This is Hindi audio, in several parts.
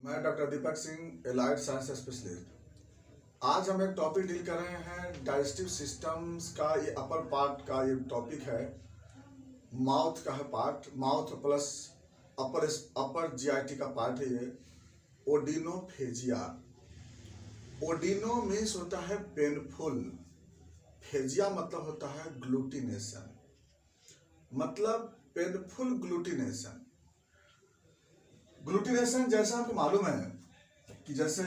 मैं doctor Deepak Singh, allied science specialist. आज हम एक टॉपिक डील कर रहे हैं डाइजेस्टिव सिस्टम्स का। ये अपर पार्ट का ये टॉपिक है, माउथ का है part, mouth plus upper GIT का पार्ट है ये। ओडिनोफेजिया। ओडिनो मीन्स होता है पेनफुल, फेजिया मतलब होता है ग्लूटिनेशन, मतलब पेनफुल ग्लूटिनेशन। ग्लूटिनेशन जैसा आपको मालूम है कि जैसे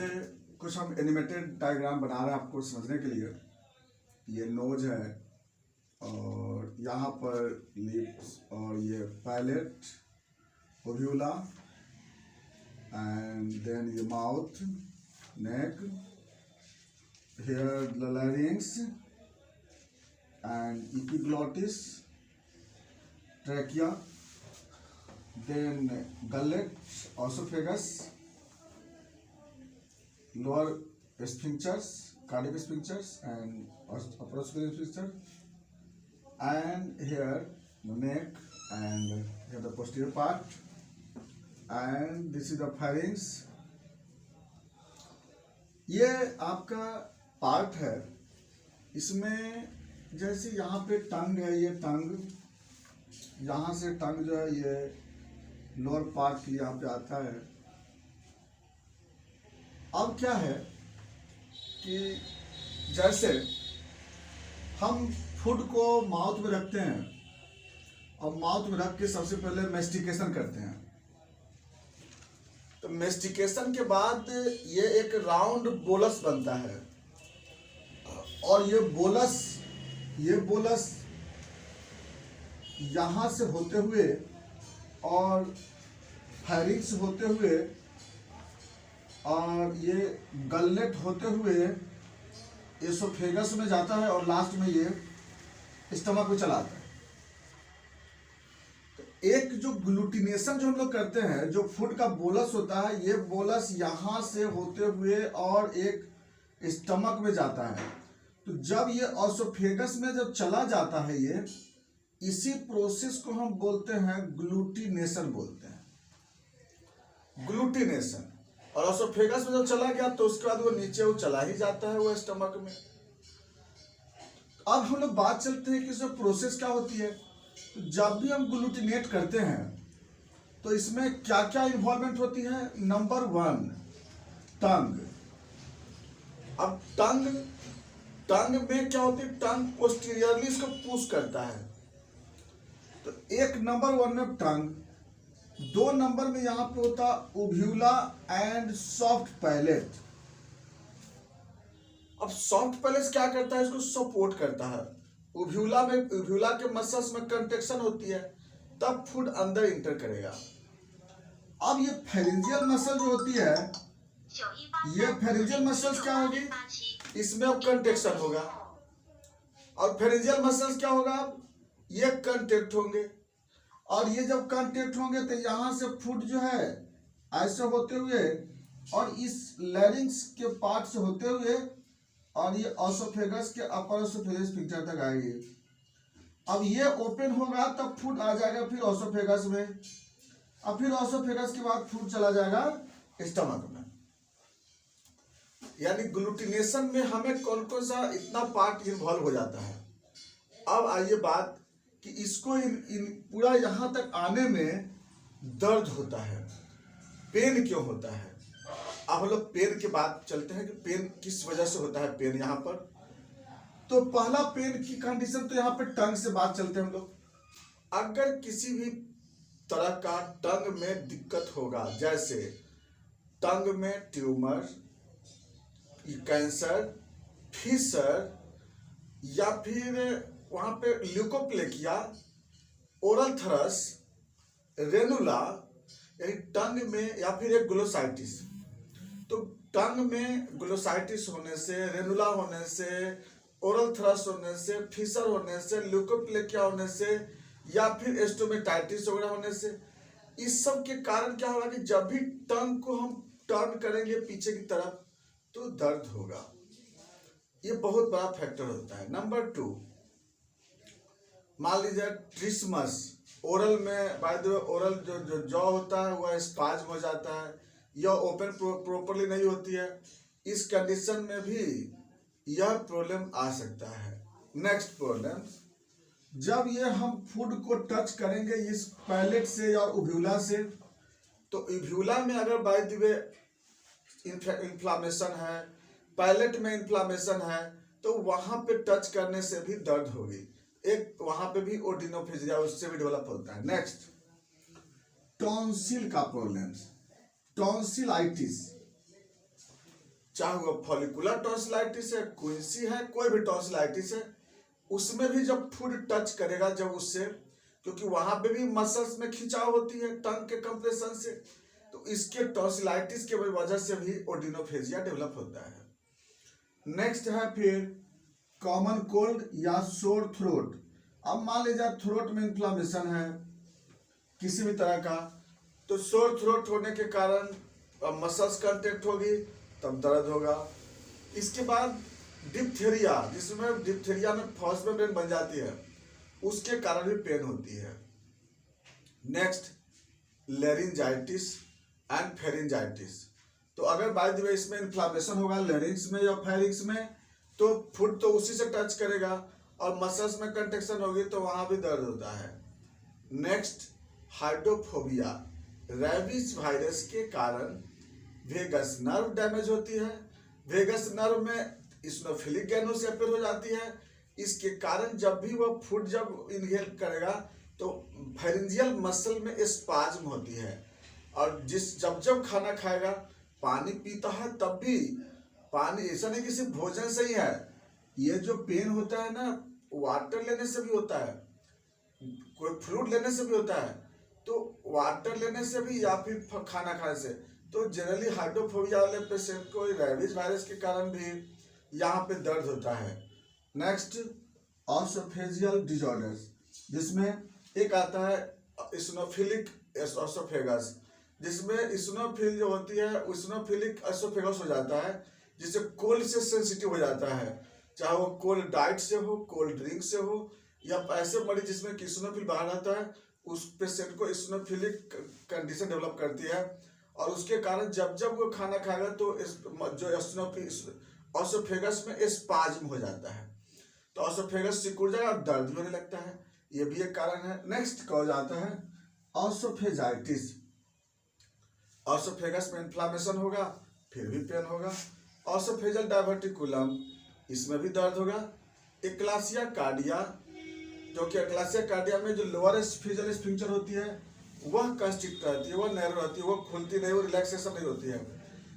कुछ हम एनिमेटेड डायग्राम बना रहे हैं आपको समझने के लिए। ये नोज है और यहाँ पर लिप्स और ये पैलेट, ओव्यूला एंड देन ये mouth, neck, here the larynx and epiglottis, trachea, then gullet, esophagus, lower sphincters, cardiac sphincters and upper sphincter, and here the neck and here the posterior part, and this is the pharynx. ये आपका पार्ट है। इसमें जैसे यहाँ पे टंग है, ये टंग, यहाँ से टंग जो है ये लोअर पार्ट की यहाँ पे आता है। अब क्या है कि जैसे हम फूड को माउथ में रखते हैं और माउथ में रख के सबसे पहले मेस्टिकेशन करते हैं। तो मेस्टिकेशन के बाद ये एक राउंड बोलस बनता है और ये बोलस यहाँ से होते हुए और फैरिंक्स होते हुए और ये गलनेट होते हुए एसोफेगस में जाता है और लास्ट में ये स्टमक में चला आता है। तो एक जो ग्लूटिनेशन जो हम लोग करते हैं, जो फूड का बोलस होता है, ये बोलस यहाँ से होते हुए और एक स्टमक में जाता है। तो जब ये एसोफेगस में जब चला जाता है, ये इसी प्रोसेस को हम बोलते हैं ग्लूटिनेशन बोलते हैं, ग्लूटिनेशन। और एसोफेगस में जब चला गया तो उसके बाद वो नीचे वो चला ही जाता है वो स्टमक में। अब हम लोग बात चलते हैं कि इसमें प्रोसेस क्या होती है। तो जब भी हम ग्लूटिनेट करते हैं तो इसमें क्या क्या इन्वॉल्वमेंट होती है। नंबर 1, टंग। अब टंग में क्या होती है, टंग पोस्टीरियरली इसको पुश करता है। तो एक नंबर 1 में टंग, 2 नंबर में यहां पे होता ओव्यूला एंड सॉफ्ट पैलेट। अब सॉफ्ट पैलेट क्या करता है, इसको सपोर्ट करता है। ओव्यूला के मसल्स में कंट्रैक्शन होती है, तब फूड अंदर इंटर करेगा। अब ये फेरिंजियल मसल जो होती है, ये फेरिंजियल मसल्स क्या होगी, इसमें अब कंट्रैक्शन होगा और फेरिंजियल मसल्स क्या होगा, ये कंट्रैक्ट होंगे और ये जब कंट्रैक्ट होंगे तो यहाँ से फूड जो है ऐसे होते हुए और इस लैरिंक्स के पार्ट से होते हुए और ये एसोफेगस के अपर एसोफेगस स्फिंक्टर तक आएगी। अब ये ओपन होगा तब फूड आ जाएगा फिर एसोफेगस में, और फिर एसोफेगस के बाद फूड चला जाएगा स्टमक में। यानी ग्लूटिनेशन में हमें कौन कौन सा इतना पार्ट इन्वॉल्व हो जाता है। अब आइए बात कि इसको पूरा यहाँ तक आने में दर्द होता है, पेन क्यों होता है। अब हम लोग पेन के बाद चलते हैं कि पेन किस वजह से होता है पेन यहाँ पर। तो पहला पेन की कंडीशन, तो यहाँ पे टंग से बात चलते हैं हम लोग। अगर किसी भी तरह का टंग में दिक्कत होगा, जैसे टंग में ट्यूमर, कैंसर, फिशर, या फिर वहां पे ल्यूकोप्लेकिया, ओरल थ्रस, रेनुला, यानी टंग में, या फिर एक ग्लोसाइटिस। तो टंग में ग्लोसाइटिस होने से, रेनुला होने से, ओरल थ्रस होने से, फिशर होने से, ल्यूकोप्लेकिया होने से, या फिर स्टोमेटाइटिस वगैरह होने से, इस सब के कारण क्या होगा कि जब भी टंग को हम टर्न करेंगे पीछे की तरफ तो दर्द होगा। ये बहुत बड़ा फैक्टर होता है। नंबर 2, मान लीजिए ट्रिस्मस, ओरल में बाय द वे ओरल जो जॉ होता है वह स्पाज्म हो जाता है, या ओपन प्रॉपरली नहीं होती है, इस कंडीशन में भी यह प्रॉब्लम आ सकता है। नेक्स्ट प्रॉब्लम, जब ये हम फूड को टच करेंगे इस पैलेट से या उव्यूला से, तो उव्यूला में अगर बाय द वे इन्फ्लामेशन है, पैलेट में इन्फ्लामेशन है, तो वहां पे टच करने से भी दर्द होगी, एक वहां पे भी ओडिनोफेजिया उससे भी डेवलप होता है। नेक्स्ट, टॉन्सिल का प्रॉब्लम, टॉन्सिलाइटिस, चाहे वो फॉलिकुलर टॉन्सिलाइटिस है, क्विंसी है, कोई भी टॉन्सिलाइटिस है, उसमें भी जब फूड टच करेगा, जब उससे, क्योंकि वहां पे भी मसल्स में खिंचाव होती है टंग के कंप्रेशन से, तो इसके टॉन्सिलाइटिस के वजह से भी ओडिनोफेजिया डेवलप होता है। नेक्स्ट है फिर कॉमन कोल्ड या सोर थ्रोट। अब मान लीजिए थ्रोट में इन्फ्लामेशन है किसी भी तरह का, तो सोर थ्रोट होने के कारण मसल्स कंट्रैक्ट होगी, तब दर्द होगा। इसके बाद डिप्थेरिया, जिसमें डिप्थेरिया में फॉल्स मेम्ब्रेन बन जाती है, उसके कारण भी पेन होती है। Next, laryngitis and pharyngitis. तो अगर बाय द वे इसमें इन्फ्लामेशन होगा लेरिंग्स में या फेरिंग्स में, तो फूड तो उसी से टच करेगा और मसल्स में कंट्रैक्शन होगी, तो वहां भी दर्द होता है। नेक्स्ट, हाइड्रोफोबिया, रेबीज वायरस के कारण वेगस नर्व डैमेज होती है, वेगस नर्व में इस्नोफिलिक गैनोसेफेर हो जाती है, इसके कारण जब भी वह फूड जब इनहेल करेगा तो फेरिंजियल मसल में स्पाज्म होती है, और जब जब खाना खाएगा पानी पीता है, तब भी पानी, ऐसा नहीं कि सिर्फ भोजन से ही है, ये जो पेन होता है ना, वाटर लेने से भी होता है, कोई फ्रूट लेने से भी होता है, तो वाटर लेने से भी या फिर खाना खाने से। तो जनरली हाइड्रोफोबिया वाले पेशेंट को रेबीज वायरस के कारण भी यहाँ पे दर्द होता है। नेक्स्ट, ऑसोफेजियल डिसऑर्डर्स, जिसमें एक आता है इस्नोफिलिक एसोफेगस, जिसमें इस्नोफिल जो होती है, इस्नोफिलिक एसोफेगस हो जाता है, जिससे कोल्ड से सेंसिटिव हो जाता है, चाहे वो कोल्ड डाइट से हो, कोल्ड ड्रिंक से हो, या ऐसे मरीज जिसमें इस्नोफिल बाहर आता है, उस पेशेंट को इस्नोफिलिक कंडीशन डेवलप करती है, और उसके कारण जब जब वो खाना खाएगा तो जो ऑसोफेगस में स्पाज्म हो जाता है, तो ऑसोफेगस सिकुड़ जाएगा, दर्द भी होने लगता है, ये भी एक कारण है। नेक्स्ट कॉज आता है ऑसोफेजाइटिस, ऑसोफेगस में इन्फ्लामेशन होगा, फिर भी पेन होगा। ऑसोफेजल डायवर्टिकुलम, इसमें भी दर्द होगा। एक्लासिया कार्डिया, जो कि एक्लासिया कार्डिया में जो लोअर एसोफेजियल स्फिंक्टर होती है वह कंस्ट्रिक्ट रहती है, वह नैरो रहती है, वो खुलती नहीं, वो रिलैक्सेशन नहीं होती है,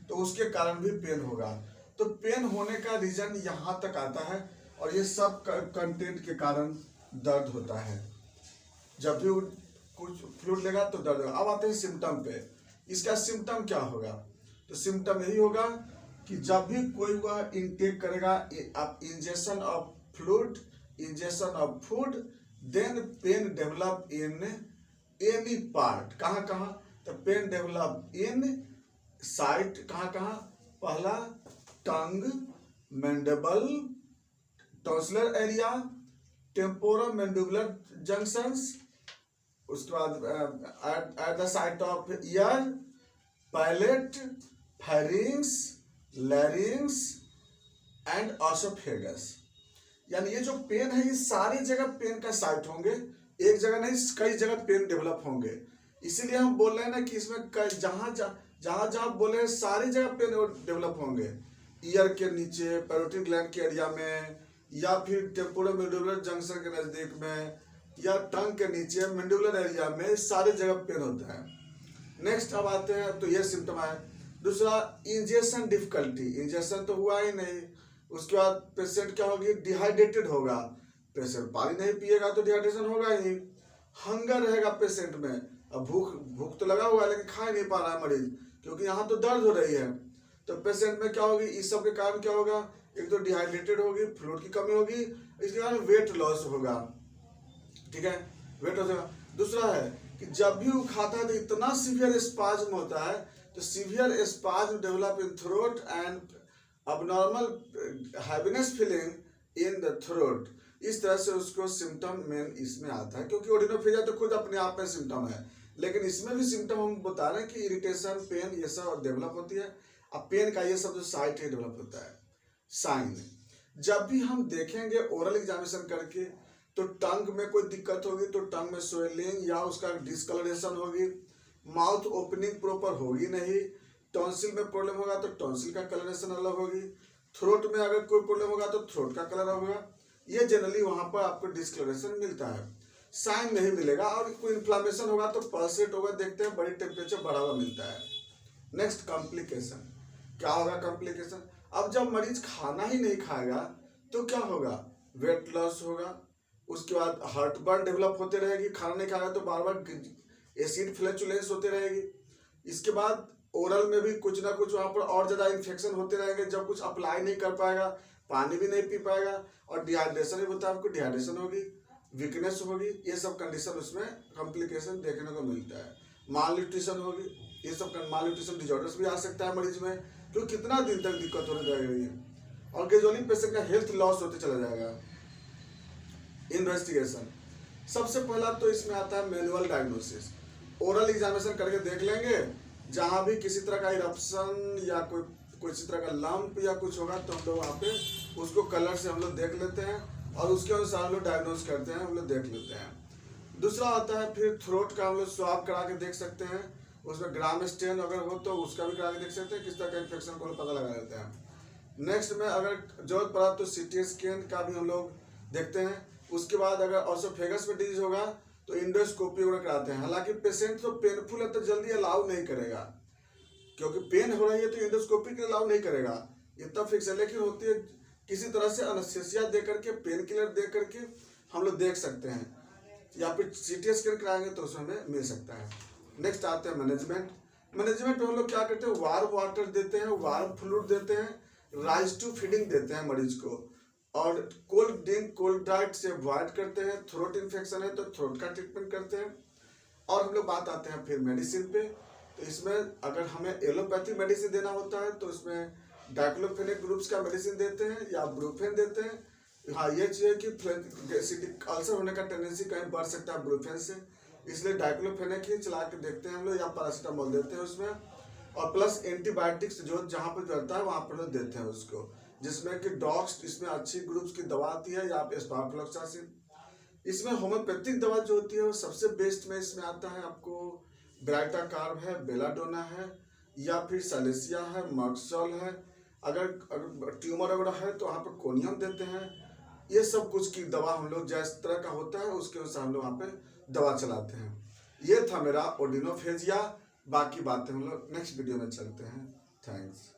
तो उसके कारण भी पेन होगा। तो पेन होने का रीजन यहाँ तक आता है, और ये सब कंटेंट के कारण दर्द होता है। जब भी कुछ फ्लूइड लेगा तो दर्द होगा। अब आते हैं सिम्टम पे। इसका सिम्टम क्या होगा? तो सिम्टम यही होगा कि जब भी कोई वह इनटेक करेगा injection of fluid, injection of food, then pain develop in any part. कहाँ कहाँ? तो पेन डेवलप इन साइट, कहाँ कहाँ? पहला tongue, mandible, tonsillar area, temporomandibular junctions, उसके बाद at the site of ear, palate, pharynx, larynx and oesophagus. यानी ये जो पेन है ये सारी जगह पेन का साइट होंगे, एक जगह नहीं कई जगह पेन डेवलप होंगे। इसीलिए हम बोल रहे हैं ना कि इसमें जहां जहां बोले हैं सारी जगह पेन डेवलप होंगे। ईयर के नीचे, पैरोटिड ग्लैंड के एरिया में, या फिर टेम्पोरोमैंडिबुलर जंक्शन के नजदीक में, या टंग के नीचे मैंडिबुलर एरिया में, सारी जगह पेन होता है। नेक्स्ट अब आते हैं, तो ये सिम्टम है। दूसरा, इंजेक्शन डिफिकल्टी, इंजेक्शन तो हुआ ही नहीं, उसके बाद पेशेंट क्या होगी? डिहाइड्रेटेड होगा। पेशेंट पानी नहीं पिएगा तो डिहाइड्रेशन होगा ही। हंगर रहेगा पेशेंट में, अब भूख तो लगा हुआ है लेकिन खा ही नहीं पा रहा है मरीज, क्योंकि यहाँ तो दर्द हो रही है। तो पेशेंट में क्या होगी? इस सब के कारण क्या होगा? एक तो डिहाइड्रेटेड होगी, फ्लूइड की कमी होगी, इसके कारण वेट लॉस होगा। ठीक है, वेट लॉस होगा। दूसरा है कि जब भी वो खाता है तो इतना सीवियर स्पाज्म होता है, तो severe spasm develop in throat and abnormal heaviness feeling in the throat. इस तरह से उसको सिम्टम मेन इसमें आता है, क्योंकि ओडिनोफिलिया तो खुद अपने आप में सिम्टम है, लेकिन इसमें भी सिम्टम हम बता रहे हैं कि इरिटेशन, पेन ये सब डेवलप होती है। अब पेन का ये सब जो साइट है डेवलप होता है। साइन, जब भी हम देखेंगे ओरल एग्जामिनेशन करके तो टंग में कोई दिक्कत होगी तो टंग में स्वेलिंग या उसका डिस्कलरेशन होगी, माउथ ओपनिंग प्रॉपर होगी नहीं, टॉन्सिल में प्रॉब्लम होगा तो टॉन्सिल का कलरेशन अलग होगी, थ्रोट में अगर कोई प्रॉब्लम होगा तो थ्रोट का कलर होगा। ये जनरली वहां पर आपको डिस्कलरेशन मिलता है। साइन नहीं मिलेगा और कोई इन्फ्लामेशन होगा तो पल्स रेट होगा, देखते हैं बड़ी टेम्परेचर बढ़ा हुआ मिलता है। नेक्स्ट कॉम्प्लिकेशन, क्या होगा कॉम्प्लिकेशन? अब जब मरीज खाना ही नहीं खाएगा तो क्या होगा? वेट लॉस होगा, उसके बाद हार्टबर्न डेवलप होते रहेगी, खाना नहीं खाएगा तो बार बार एसिड फ्लैचुलेंस होते रहेगी। इसके बाद ओरल में भी कुछ ना कुछ वहाँ पर और ज़्यादा इन्फेक्शन होते रहेंगे, जब कुछ अप्लाई नहीं कर पाएगा, पानी भी नहीं पी पाएगा और डिहाइड्रेशन भी होता है, आपको डिहाइड्रेशन होगी, वीकनेस होगी, ये सब कंडीशन उसमें कॉम्प्लिकेशन देखने को मिलता है। माल न्यूट्रिशन होगी, ये सब माल न्यूट्रिशन डिजॉर्डर्स भी आ सकता है मरीज में, तो कितना दिन तक दिक्कत होने जाएगी और ग्रेजुअली पेशेंट का हेल्थ लॉस होते चला जाएगा। इन्वेस्टिगेशन, सबसे पहला तो इसमें आता है मैनुअल डायग्नोसिस। ओरल एग्जामिनेशन करके देख लेंगे, जहाँ भी किसी तरह का इरप्शन या कोई किसी तरह का लंप या कुछ होगा तो हम लोग वहाँ पे उसको कलर से हम लोग देख लेते हैं और उसके अनुसार हम लोग डायग्नोस करते हैं, हम लोग देख लेते हैं। दूसरा आता है फिर थ्रोट का हम लोग स्वाब करा के देख सकते हैं, उसमें ग्राम स्टेन अगर हो तो उसका भी करा के देख सकते हैं, किस तरह का इन्फेक्शन को पता लगा लेते हैं। नेक्स्ट में अगर जरूरत पड़ा तो सीटी स्कैन का भी हम लोग देखते हैं। उसके बाद अगर ऑसोफेगस में डिजीज होगा तो इंडोस्कोपी वगैरह कराते हैं। हालांकि पेशेंट तो पेनफुल है तो जल्दी अलाउ नहीं करेगा, क्योंकि पेन हो रही है तो इंडोस्कोपी के अलाउ नहीं करेगा, ये तब फिक्स है। लेकिन होती है किसी तरह से एनेस्थीसिया दे करके, पेन किलर दे करके हम लोग देख सकते हैं, या फिर सीटी स्कैन कराएंगे तो उसमें हमें मिल सकता है। नेक्स्ट आते हैं मैनेजमेंट। मैनेजमेंट में हम लोग क्या करते हैं, वार्म वाटर देते हैं, वार्म फ्लूइड देते हैं, राइस टू फीडिंग देते हैं मरीज को, और कोल्ड ड्रिंक कोल्ड डाइट से अवॉइड करते हैं। थ्रोट इन्फेक्शन है तो थ्रोट का ट्रीटमेंट करते हैं। और हम लोग बात आते हैं फिर मेडिसिन पे, तो इसमें अगर हमें एलोपैथी मेडिसिन देना होता है तो इसमें डाइक्लोफेनेक ग्रुप्स का मेडिसिन देते हैं या ब्रूफेन देते हैं। हाँ, ये चीज़ है कि एसिडिक अल्सर होने का टेंडेंसी कहीं बढ़ सकता है ब्रूफेन से, इसलिए डाइक्लोफेनेक ही चला के देखते हैं हम लोग, या पैरासीटामोल देते हैं उसमें, और प्लस एंटीबायोटिक्स जो जहाँ पर चलता है वहाँ पर लोग देते हैं उसको, जिसमें कि डॉक्स इसमें अच्छी ग्रुप्स की दवा आती है, या स्पारफ्लोक्सासिन। इसमें होम्योपैथिक दवा जो होती है वो सबसे बेस्ट में इसमें आता है आपको ब्राइटा कार्ब है, बेलाडोना है, या फिर सलेसिया है, मर्क्सॉल है। अगर ट्यूमर वगैरह है तो वहाँ पर कोनियम देते हैं। ये सब कुछ की दवा हम लोग जिस तरह का होता है उसके अनुसार हम लोग वहाँ पे दवा चलाते हैं। ये था मेरा ओडिनोफेजिया, बाकी बातें हम लोग नेक्स्ट वीडियो में चलते हैं। थैंक्स।